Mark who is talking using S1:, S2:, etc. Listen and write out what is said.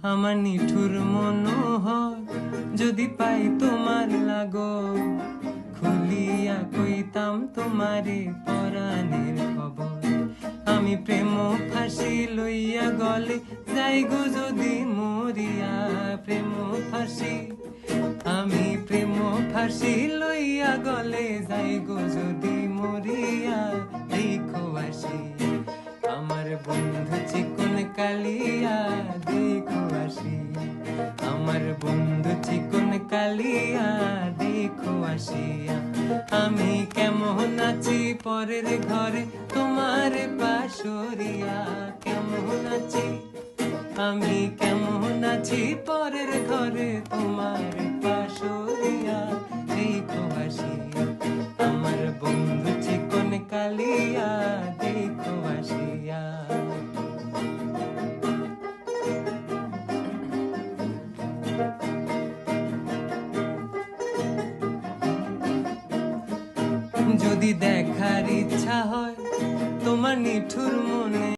S1: আমার নিঠুর মনোহর যদি পাই তোমার লাগো, খুলিয়া কইতাম তোমারে পরাণের খবর। আমি প্রেম ফাঁসি লইয়া গলে যাই গো যদি মরিয়া, প্রেম ফাঁসি আমি প্রেম ফাঁসি লইয়া গলে যাই গো যদি মরিয়া। দেখো আসি আমার বন্ধু চিকন কালিয়া, দেখো আসি আমার বন্ধু চিকন কালিয়া, দেখো আসিয়া। আমি কেমন আছি পরের ঘরে তোমার পাশরিয়া, কেমন আছি আমি কেমন আছি পরের ঘরে তোমার পাশরিয়া। দেখো আসিয়া আমার বন্ধু চিকন কালিয়া, দেখো আসিয়া। যদি দেখার ইচ্ছা হয় তোমার নিঠুর মনে